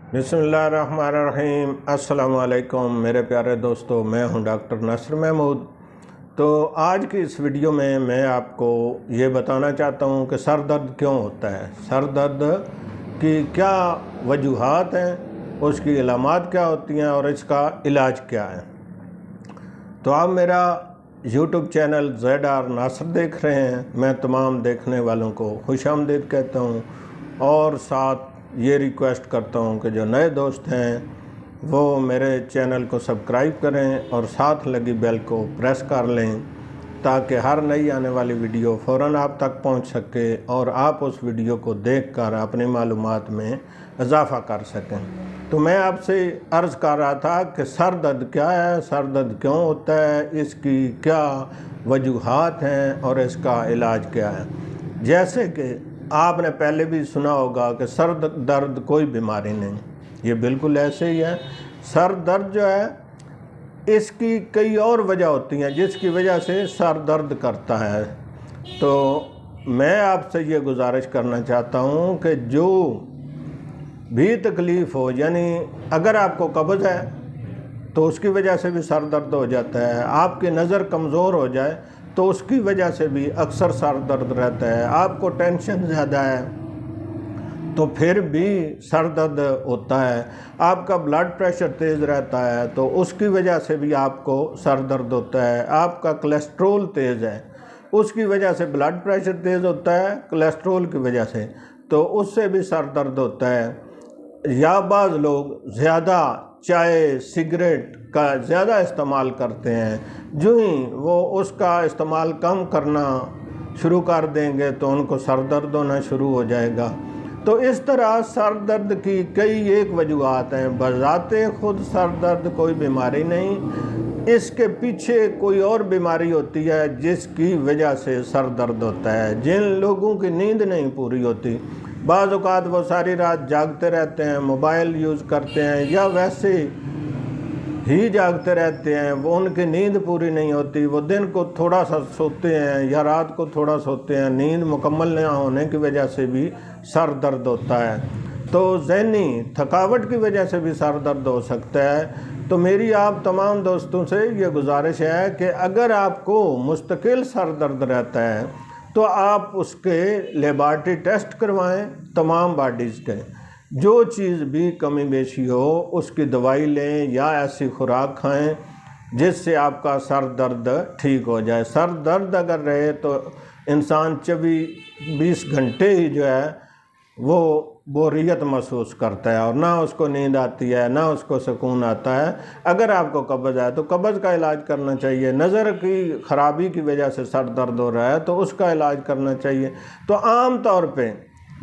बिस्मिल्लाहिर्रहमानिर्रहीम। अस्सलाम वालेकुम मेरे प्यारे दोस्तों, मैं हूं डॉक्टर नासिर महमूद। तो आज की इस वीडियो में मैं आपको ये बताना चाहता हूं कि सर दर्द क्यों होता है, सर दर्द की क्या वजूहात हैं, उसकी अलामात क्या होती हैं और इसका इलाज क्या है। तो आप मेरा YouTube चैनल ZR नासिर देख रहे हैं। मैं तमाम देखने वालों को खुशामदीद कहता हूं और साथ ये रिक्वेस्ट करता हूं कि जो नए दोस्त हैं वो मेरे चैनल को सब्सक्राइब करें और साथ लगी बेल को प्रेस कर लें ताकि हर नई आने वाली वीडियो फ़ौरन आप तक पहुंच सके और आप उस वीडियो को देखकर अपनी मालूमात में इजाफ़ा कर सकें। तो मैं आपसे अर्ज़ कर रहा था कि सर दर्द क्या है, सर दर्द क्यों होता है, इसकी क्या वजूहात हैं और इसका इलाज क्या है। जैसे कि आपने पहले भी सुना होगा कि सर दर्द कोई बीमारी नहीं, ये बिल्कुल ऐसे ही है। सर दर्द जो है इसकी कई और वजह होती हैं जिसकी वजह से सर दर्द करता है। तो मैं आपसे ये गुजारिश करना चाहता हूँ कि जो भी तकलीफ़ हो, यानी अगर आपको कब्ज़ है तो उसकी वजह से भी सर दर्द हो जाता है, आपकी नज़र कमज़ोर हो जाए तो उसकी वजह से भी अक्सर सर दर्द रहता है, आपको टेंशन ज़्यादा है तो फिर भी सर दर्द होता है, आपका ब्लड प्रेशर तेज़ रहता है तो उसकी वजह से भी आपको सर दर्द होता है, आपका कोलेस्ट्रोल तेज़ है उसकी वजह से ब्लड प्रेशर तेज़ होता है, कोलेस्ट्रोल की वजह से तो उससे भी सर दर्द होता है। या बाज़ लोग ज़्यादा चाय सिगरेट का ज़्यादा इस्तेमाल करते हैं, जो ही वो उसका इस्तेमाल कम करना शुरू कर देंगे तो उनको सर दर्द होना शुरू हो जाएगा। तो इस तरह सर दर्द की कई एक वजूहात हैं। बज़ाते खुद सर दर्द कोई बीमारी नहीं, इसके पीछे कोई और बीमारी होती है जिसकी वजह से सर दर्द होता है। जिन लोगों की नींद नहीं पूरी होती, बाज़ औक़ात वो सारी रात जागते रहते हैं, मोबाइल यूज़ करते हैं या वैसे ही जागते रहते हैं, वो उनकी नींद पूरी नहीं होती, वो दिन को थोड़ा सा सोते हैं या रात को थोड़ा सोते हैं, नींद मुकम्मल न होने की वजह से भी सर दर्द होता है। तो ज़हनी थकावट की वजह से भी सर दर्द हो सकता है। तो मेरी आप तमाम दोस्तों से ये गुजारिश है कि अगर आपको मुस्तकिल सर दर्द रहता है तो आप उसके लेबार्टरी टेस्ट करवाएं, तमाम बॉडीज़ के, जो चीज़ भी कमी बेशी हो उसकी दवाई लें या ऐसी खुराक खाएं जिससे आपका सर दर्द ठीक हो जाए। सर दर्द अगर रहे तो इंसान 24-20 घंटे ही जो है वो बोरियत महसूस करता है और ना उसको नींद आती है ना उसको सुकून आता है। अगर आपको कब्ज़ है तो कब्ज़ का इलाज करना चाहिए। नज़र की ख़राबी की वजह से सर दर्द हो रहा है तो उसका इलाज करना चाहिए। तो आम तौर पे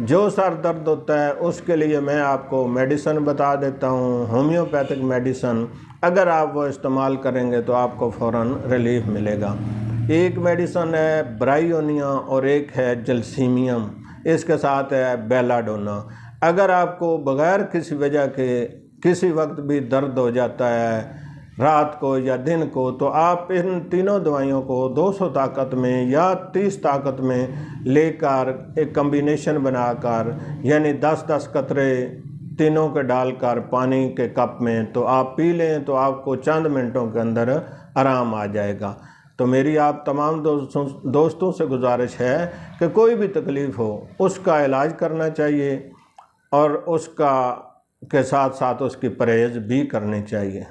जो सर दर्द होता है उसके लिए मैं आपको मेडिसन बता देता हूँ, होम्योपैथिक मेडिसन। अगर आप वो इस्तेमाल करेंगे तो आपको फ़ौरन रिलीफ मिलेगा। एक मेडिसन है ब्रायोनिया और एक है जलसीमियम, इसके साथ है बेलाडोना। अगर आपको बग़ैर किसी वजह के किसी वक्त भी दर्द हो जाता है रात को या दिन को, तो आप इन तीनों दवाइयों को 200 ताकत में या 30 ताकत में लेकर एक कम्बिनेशन बनाकर, यानी 10-10 कतरे तीनों के डालकर पानी के कप में तो आप पी लें तो आपको चंद मिनटों के अंदर आराम आ जाएगा। तो मेरी आप तमाम दोस्तों से गुजारिश है कि कोई भी तकलीफ़ हो उसका इलाज करना चाहिए और उसका के साथ साथ उसकी परहेज़ भी करनी चाहिए।